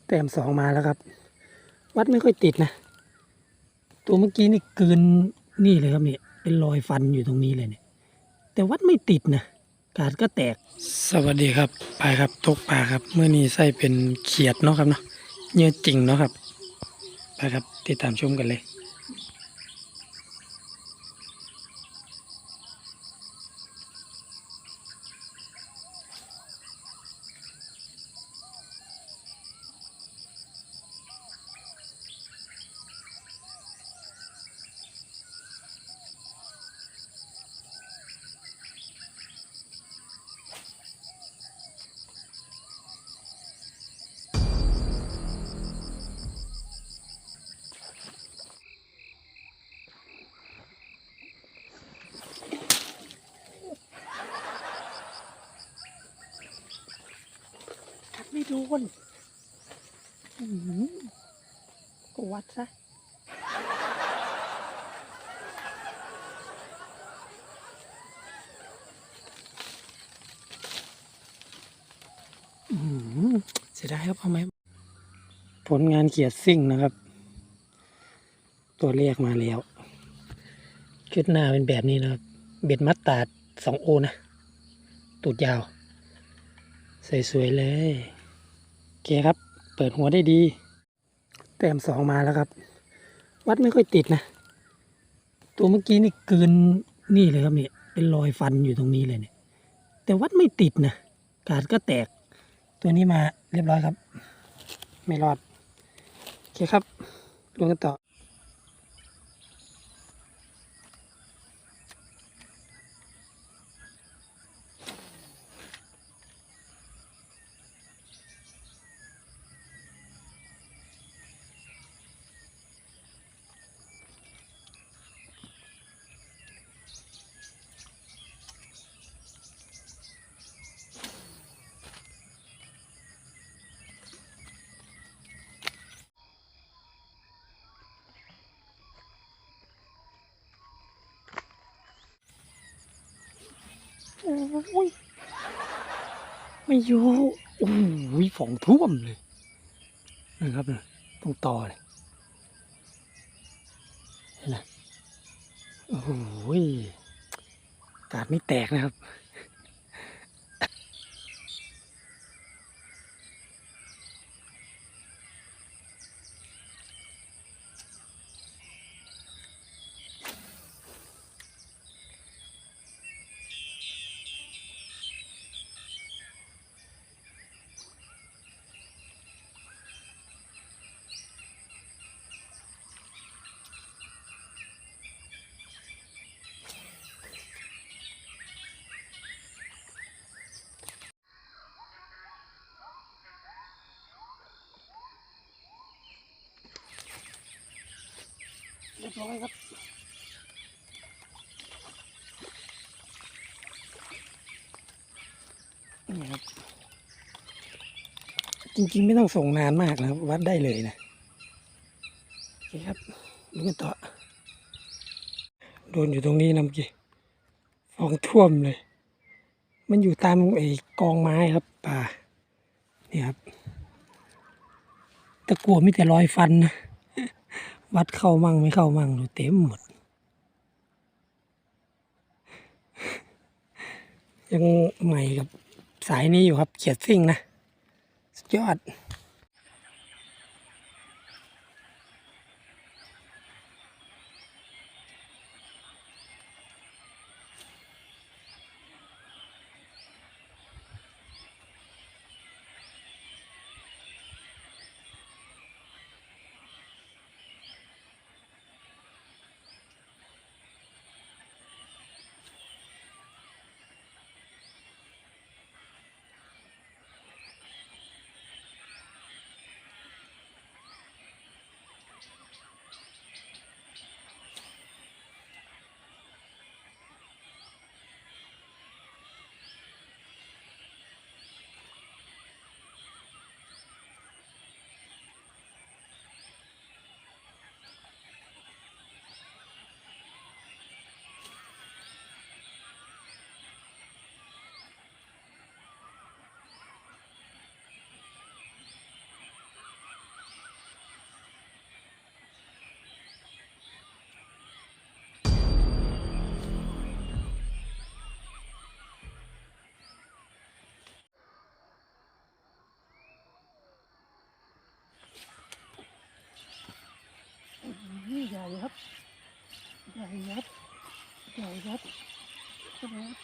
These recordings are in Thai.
แต้มสองมาแล้วครับวัดไม่ค่อยติดนะตัวเมื่อกี้นี่กลืนนี่เลยครับเนี่ยเป็นรอยฟันอยู่ตรงนี้เลยเนี่ยแต่วัดไม่ติดนะกาดก็แตกสวัสดีครับไปครับตกปลาครับเมื่อนี้ใส่เป็นเขียดเนาะครับเนาะเนื้อจริงเนาะครับไปครับติดตามชมกันเลยไม่โดนก็วัดซะเสียดายครับเอาไหมผลงานเขียดซิ่งนะครับตัวเลขมาแล้วชุดหน้าเป็นแบบนี้นะครับเบ็ดมัดตาด2 โอนะตูดยาวสวยๆเลยโอเคครับเปิดหัวได้ดีแต้มสองมาแล้วครับวัดไม่ค่อยติดนะตัวเมื่อกี้นี่กลืนนี่เลยครับเนี่ยเป็นรอยฟันอยู่ตรงนี้เลยเนี่ยแต่วัดไม่ติดนะกาดก็แตกตัวนี้มาเรียบร้อยครับไม่รอดโอเคครับลงกันต่อโอ้ยไม่อยู่โอ้ยฝองท่วมเลยนะครับตรงต่อเลยเห็นไหมโอ้โหกาดไม่แตกนะครับเรียบร้อยครับนี่ครับจริงๆไม่ต้องส่งนานมากนะครับวัดได้เลยนะโอเคครับดูกันต่อโดนอยู่ตรงนี้นะเมื่อกี้ฟองท่วมเลยมันอยู่ตามไอ้กองไม้ครับป่านี่ครับตะกั่วมีแต่รอยฟันนะวัดเข้ามั่งไม่เข้ามั่งดูเต็มหมดยังใหม่กับสายนี้อยู่ครับเขียดซิ่งนะสุดยอด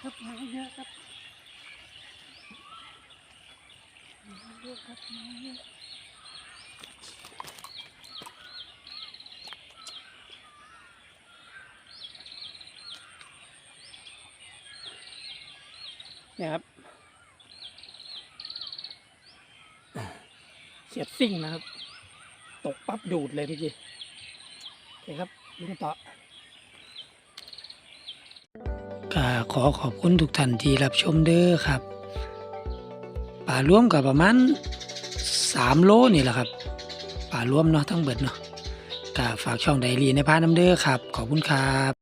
ครับมาเยอะครับมาเยอะครับมาเยอะเนี่ยครับเขียดซิ่งนะครับตกปั๊บดูดเลยเมื่อกี้โอเคครับลุงต่อก็ขอขอบคุณทุกท่านที่รับชมเด้อครับป่ารวมกับประมาณ3 โลนี่แหละครับป่ารวมเนาะทั้งเบิดเนาะก็ฝากช่องไดอารี่ในพาน้ำเด้อครับขอบคุณครับ